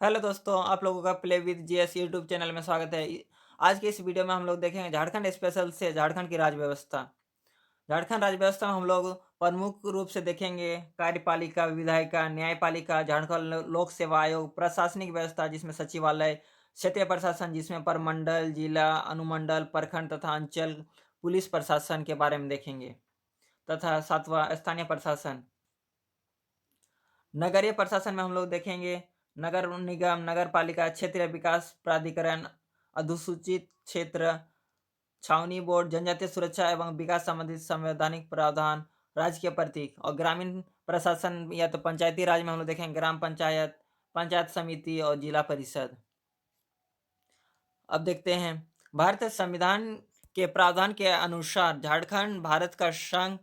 Hello दोस्तों, आप लोगों का play with GS YouTube channel में स्वागत है। आज की इस वीडियो में हम लोग देखेंगे झारखंड स्पेशल से झारखंड की राज्य व्यवस्था। झारखंड राज्य व्यवस्था में हम लोग प्रमुख रूप से देखेंगे कार्यपालिका, विधायिका, न्यायपालिका, झारखंड लोक सेवा आयोग, प्रशासनिक व्यवस्था जिसमें सचिवालय, क्षेत्रीय प्रशासन जिसमें प्रमंडल, जिला, अनुमंडल, प्रखंड तथा अंचल पुलिस प्रशासन के बारे में देखेंगे तथा सातवां स्थानीय प्रशासन। नगरीय प्रशासन में हम लोग देखेंगे नगर निगम, नगर पालिका, क्षेत्रीय विकास प्राधिकरण, अधिसूचित क्षेत्र, छावनी बोर्ड, जनजातीय सुरक्षा एवं विकास संबंधित संवैधानिक प्रावधान, राज्य के प्रतीक। और ग्रामीण प्रशासन या तो पंचायती राज में हम लोग देखेंगे ग्राम पंचायत, पंचायत समिति और जिला परिषद। अब देखते हैं भारतीय संविधान के प्रावधान के अनुसार झारखंड भारत का संघ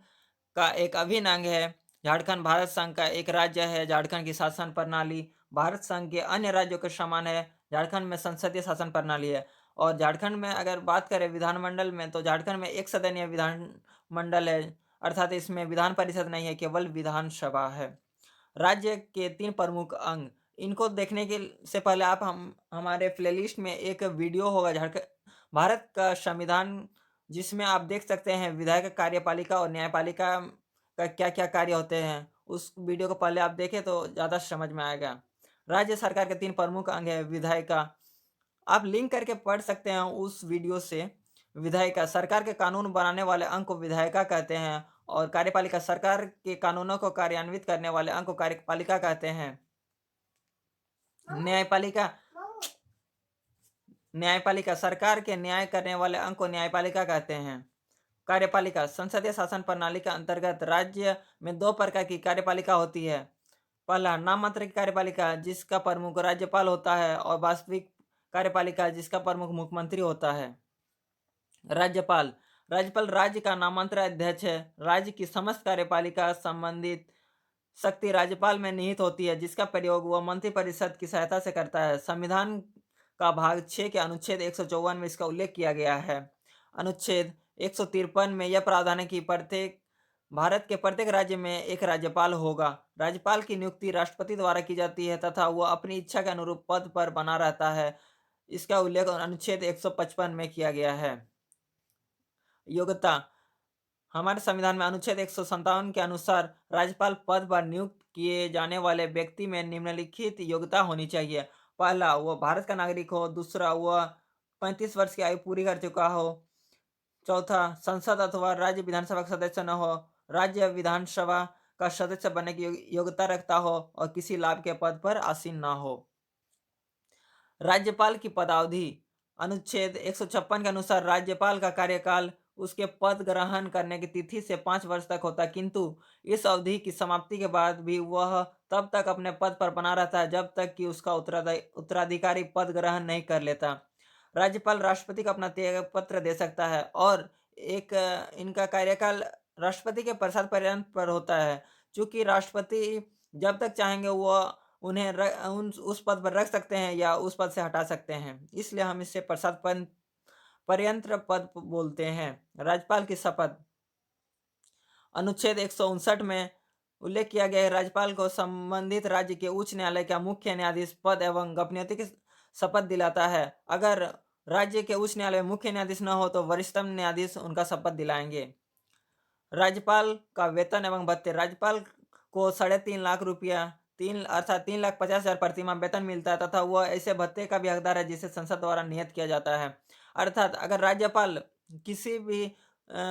का एक अभिन्न अंग है। झारखंड भारत संघ का एक राज्य है। झारखंड की शासन प्रणाली भारत संघ के अन्य राज्यों के समान है। झारखंड में संसदीय शासन प्रणाली है। और झारखंड में अगर बात करें विधानमंडल में, तो झारखंड में एक सदनीय विधानमंडल है, अर्थात इसमें विधान परिषद नहीं है, केवल विधानसभा है। राज्य के 3 प्रमुख अंग, इनको देखने के से पहले आप हम हमारे प्लेलिस्ट में एक वीडियो होगा झारखंड भारत का संविधान, जिसमें आप देख सकते हैं विधायक, कार्यपालिका और न्यायपालिका का क्या-क्या कार्य होते हैं। उस वीडियो को पहले आप देखें तो ज़्यादा समझ में आएगा। राज्य सरकार के 3 प्रमुख अंग है। विधायिका, आप लिंक करके पढ़ सकते हैं उस वीडियो से। विधायिका सरकार के कानून बनाने वाले अंग को विधायिका कहते हैं। और कार्यपालिका सरकार के कानूनों को कार्यान्वित करने वाले अंग को कार्यपालिका कहते हैं। न्यायपालिका न्यायपालिका सरकार के न्याय करने वाले अंग को न्यायपालिका कहते हैं। कार्यपालिका संसदीय शासन प्रणाली के अंतर्गत राज्य में 2 प्रकार की कार्यपालिका होती है। पहला नाम मात्र की कार्यपालिका, जिसका प्रमुख राज्यपाल होता है, और वास्तविक कार्यपालिका जिसका प्रमुख मुख्यमंत्री होता है। राज्यपाल राज्यपाल राज्य का नामांतर अध्यक्ष है। राज्य की समस्त कार्यपालिका संबंधित शक्ति राज्यपाल में निहित होती है, जिसका प्रयोग वह मंत्रिपरिषद की सहायता से करता है। संविधान का भाग 6 के अनुच्छेद 154 में इसका उल्लेख किया गया है। अनुच्छेद 153 में यह प्रावधान है कि प्रत्येक भारत के प्रत्येक राज्य में एक राज्यपाल होगा। राज्यपाल की नियुक्ति राष्ट्रपति द्वारा की जाती है तथा वह अपनी इच्छा के अनुरूप पद पर बना रहता है। इसका उल्लेख अनुच्छेद 155 में किया गया है। योग्यता, हमारे संविधान में अनुच्छेद 157 के अनुसार राज्यपाल पद पर नियुक्त किए जाने वाले व्यक्ति में निम्नलिखित योग्यता होनी चाहिए। पहला, वह भारत का नागरिक हो। दूसरा, वह 35 वर्ष की आयु पूरी कर चुका हो। चौथा, संसद अथवा राज्य विधानसभा का सदस्य न हो, राज्य विधानसभा का सदस्य बनने की योग्यता रखता हो और किसी लाभ के पद पर आसीन न हो। राज्यपाल की पदावधि, अनुच्छेद 156 के अनुसार राज्यपाल का कार्यकाल उसके पद ग्रहण करने की तिथि से 5 वर्ष तक होता है, किंतु इस अवधि की समाप्ति के बाद भी वह तब तक अपने पद पर बना रहता है जब तक कि उसका उत्तराधिकारी पद ग्रहण नहीं कर लेता। राज्यपाल राष्ट्रपति को अपना त्याग पत्र दे सकता है, और एक इनका कार्यकाल राष्ट्रपति के प्रसाद पर्यंत पर होता है। चूंकि राष्ट्रपति जब तक चाहेंगे वह उन्हें उस पद पर रख सकते हैं या उस पद से हटा सकते हैं, इसलिए हम इसे प्रसाद पर्यंत्र पद बोलते हैं। राज्यपाल की शपथ, अनुच्छेद 159 में उल्लेख किया गया है, राज्यपाल को संबंधित राज्य के उच्च न्यायालय का मुख्य न्यायाधीश पद एवं गोपनीयता की शपथ दिलाता है। अगर राज्य के उच्च न्यायालय में मुख्य न्यायाधीश न हो तो वरिष्ठतम न्यायाधीश उनका शपथ दिलाएंगे। राज्यपाल का वेतन एवं भत्ते, राज्यपाल को 3.5 लाख रुपया, 3,50,000 प्रतिमाह वेतन मिलता है तथा वह ऐसे भत्ते का भी हकदार है जिसे संसद द्वारा नियत किया जाता है। अर्थात अगर राज्यपाल किसी भी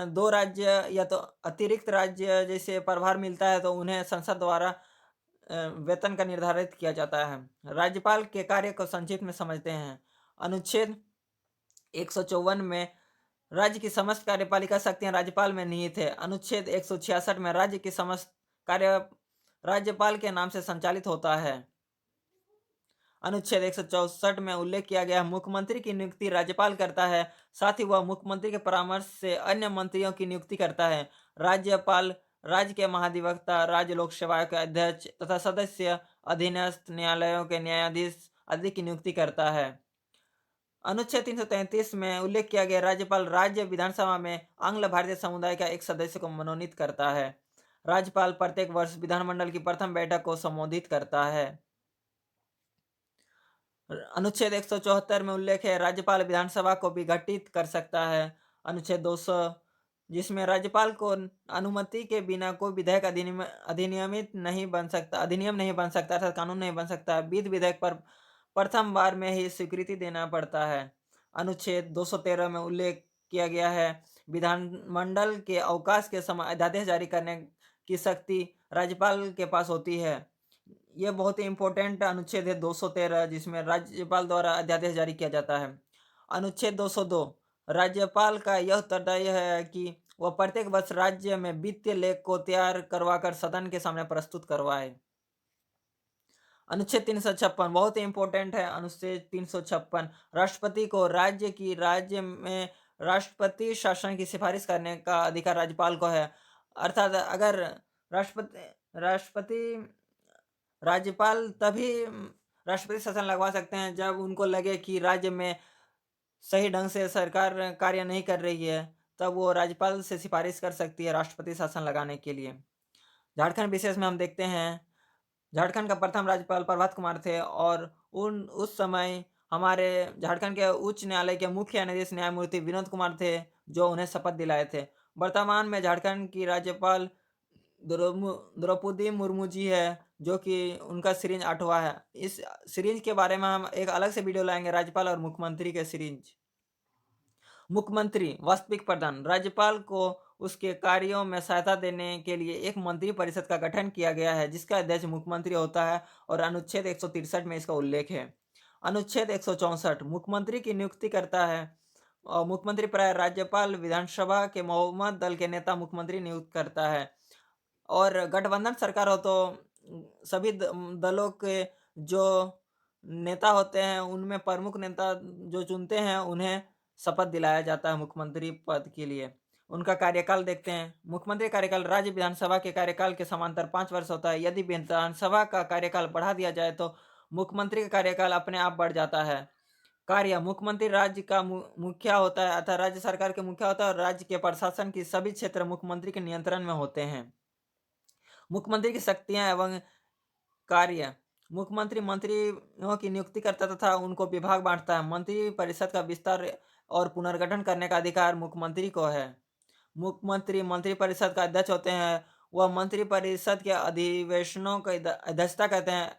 2 राज्य या तो अतिरिक्त राज्य जैसे प्रभार मिलता है तो उन्हें संसद द्वारा वेतन का निर्धारित किया जाता है। राज्यपाल के कार्य को संक्षिप्त में समझते हैं। अनुच्छेद 154 में राज्य की समस्त कार्यपालिका शक्तियां राज्यपाल में निहित है। अनुच्छेद 166 में राज्य की समस्त कार्य राज्यपाल के नाम से संचालित होता है। अनुच्छेद 164 में उल्लेख किया गया मुख्यमंत्री की नियुक्ति राज्यपाल करता है, साथ ही वह मुख्यमंत्री के परामर्श से अन्य मंत्रियों की नियुक्ति करता है। राज्यपाल राज्य के महाधिवक्ता, राज्य लोक सेवा के अध्यक्ष तथा सदस्य, अधीनस्थ न्यायालयों के न्यायाधीश आदि की नियुक्ति करता है। अनुच्छेद 333 में उल्लेख किया गया राज्यपाल राज्य विधानसभा में आंग्ल भारतीय समुदाय का एक सदस्य को मनोनीत करता है। राज्यपाल प्रत्येक वर्ष विधानमंडल की प्रथम बैठक को संबोधित करता है। अनुच्छेद 174 में उल्लेख है राज्यपाल विधानसभा को भी गठित कर सकता है। अनुच्छेद 200 जिसमें राज्यपाल को अनुमति के बिना कोई विधेयक अधिनियम नहीं बन सकता अर्थात कानून नहीं बन सकता। विधेयक पर प्रथम बार में ही स्वीकृति देना पड़ता है। अनुच्छेद 213 में उल्लेख किया गया है विधानमंडल के अवकाश के समय अध्यादेश जारी करने की शक्ति राज्यपाल के पास होती है। यह बहुत ही इम्पोर्टेंट अनुच्छेद है 213 जिसमें राज्यपाल द्वारा अध्यादेश जारी किया जाता है। अनुच्छेद 202 राज्यपाल का यह उत्तरदायी है कि वह प्रत्येक वर्ष राज्य में वित्तीय लेख को तैयार करवाकर सदन के सामने प्रस्तुत करवाए। अनुच्छेद 356 बहुत ही इम्पोर्टेंट है। अनुच्छेद 356 राष्ट्रपति को राज्य में राष्ट्रपति शासन की सिफारिश करने का अधिकार राज्यपाल को है। अर्थात अगर राज्यपाल तभी राष्ट्रपति शासन लगवा सकते हैं जब उनको लगे कि राज्य में सही ढंग से सरकार कार्य नहीं कर रही है, तब वो राज्यपाल से सिफारिश कर सकती है राष्ट्रपति शासन लगाने के लिए। झारखंड विशेष में हम देखते हैं झारखंड का प्रथम राज्यपाल प्रभात कुमार थे और उस समय हमारे झारखंड के उच्च न्यायालय के मुख्य न्यायमूर्ति विनोद कुमार थे जो उन्हें शपथ दिलाए थे। वर्तमान में झारखंड की राज्यपाल द्रौपदी मुर्मू जी है जो कि उनका सीरीज 8वां है। इस सीरीज के बारे में हम एक अलग से वीडियो लाएंगे राज्यपाल और मुख्यमंत्री के सीरीज। मुख्यमंत्री वास्तविक प्रधान राज्यपाल को उसके कार्यों में सहायता देने के लिए एक मंत्री परिषद का गठन किया गया है जिसका अध्यक्ष मुख्यमंत्री होता है और अनुच्छेद 163 में इसका उल्लेख है। अनुच्छेद 164 मुख्यमंत्री की नियुक्ति करता है और मुख्यमंत्री प्राय राज्यपाल विधानसभा के बहुमत दल के नेता मुख्यमंत्री नियुक्त करता है और गठबंधन सरकार हो तो सभी दलों के जो नेता होते हैं उनमें प्रमुख नेता जो चुनते हैं उन्हें शपथ दिलाया जाता है मुख्यमंत्री पद के लिए। उनका कार्यकाल देखते हैं। मुख्यमंत्री कार्यकाल राज्य विधानसभा के कार्यकाल के समांतर 5 वर्ष होता है। यदि विधानसभा का कार्यकाल बढ़ा दिया जाए तो मुख्यमंत्री का कार्यकाल अपने आप बढ़ जाता है। कार्य मुख्यमंत्री राज्य का मुखिया होता है अर्थात राज्य सरकार के मुखिया होता है और राज्य के प्रशासन की सभी क्षेत्र मुख्यमंत्री के नियंत्रण में होते हैं। मुख्यमंत्री की शक्तियां एवं कार्य मुख्यमंत्री मंत्रियों की नियुक्ति करता तथा उनको विभाग बांटता है। मंत्री परिषद का विस्तार और पुनर्गठन करने का अधिकार मुख्यमंत्री को है। मुख्यमंत्री मंत्री परिषद का अध्यक्ष होते हैं। वह मंत्री परिषद के अधिवेशनों की अध्यक्षता करते हैं।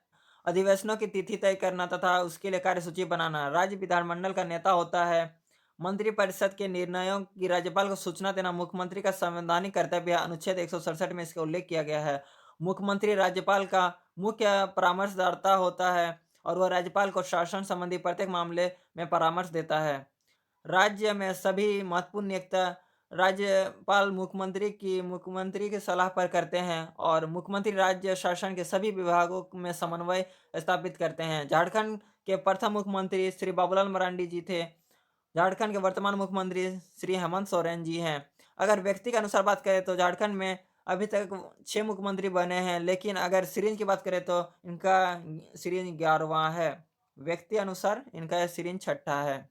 अधिवेशनों की तिथि तय करना तथा उसके लिए कार्यसूची बनाना। राज्य विधानमंडल का नेता होता है। मंत्री परिषद के निर्णयों की राज्यपाल को सूचना देना मुख्यमंत्री का संवैधानिक कर्तव्य है। अनुच्छेद 167 में इसका उल्लेख किया गया है। मुख्यमंत्री राज्यपाल का मुख्य परामर्शदाता होता है और वह राज्यपाल को शासन संबंधी प्रत्येक मामले में परामर्श देता है। राज्य में सभी महत्वपूर्ण नियुक्ति राज्यपाल मुख्यमंत्री की सलाह पर करते हैं और मुख्यमंत्री राज्य शासन के सभी विभागों में समन्वय स्थापित करते हैं। झारखंड के प्रथम मुख्यमंत्री श्री बाबूलाल मरांडी जी थे। झारखंड के वर्तमान मुख्यमंत्री श्री हेमंत सोरेन जी हैं। अगर व्यक्ति के अनुसार बात करें तो झारखंड में अभी तक 6 मुख्यमंत्री बने हैं, लेकिन अगर सीरीज की बात करें तो इनका सीरीज 11वां है। व्यक्ति अनुसार इनका सीरीज 6ठा है।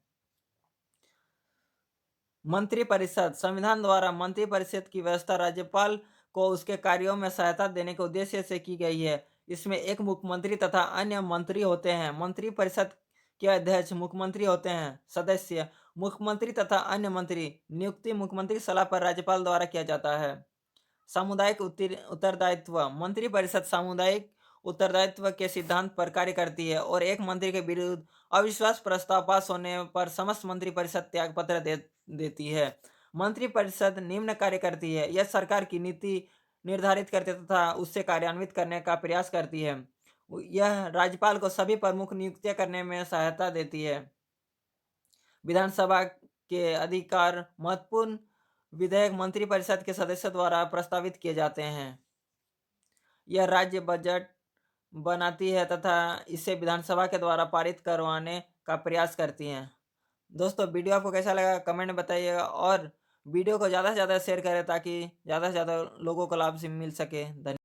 मंत्री परिषद संविधान द्वारा मंत्री परिषद की व्यवस्था राज्यपाल को उसके कार्यों में सहायता देने के उद्देश्य से की गई है। इसमें एक मुख्यमंत्री तथा अन्य मंत्री होते हैं। मंत्री परिषद के अध्यक्ष मुख्यमंत्री होते हैं। सदस्य मुख्यमंत्री तथा अन्य मंत्री नियुक्ति मुख्यमंत्री सलाह पर राज्यपाल द्वारा किया जाता है। सामुदायिक उत्तरदायित्व मंत्री परिषद सामुदायिक उत्तरदायित्व के सिद्धांत पर कार्य करती है और एक मंत्री के विरुद्ध अविश्वास प्रस्ताव पास होने पर समस्त मंत्री परिषद त्यागपत्र देती है। मंत्री परिषद निम्न कार्य करती है। यह सरकार की नीति निर्धारित करते तथा उससे कार्यान्वित करने का प्रयास करती है। यह राज्यपाल को सभी प्रमुख नियुक्तियां करने में सहायता देती है। विधानसभा के अधिकार महत्वपूर्ण विधेयक मंत्री परिषद के सदस्यों द्वारा प्रस्तावित किए जाते हैं। यह राज्य बजट बनाती है तथा इसे विधानसभा के द्वारा पारित करवाने का प्रयास करती हैं। दोस्तों वीडियो आपको कैसा लगा कमेंट में बताइएगा और वीडियो को ज़्यादा से ज़्यादा शेयर करें ताकि ज़्यादा से ज़्यादा लोगों को लाभ से मिल सके। धन्यवाद।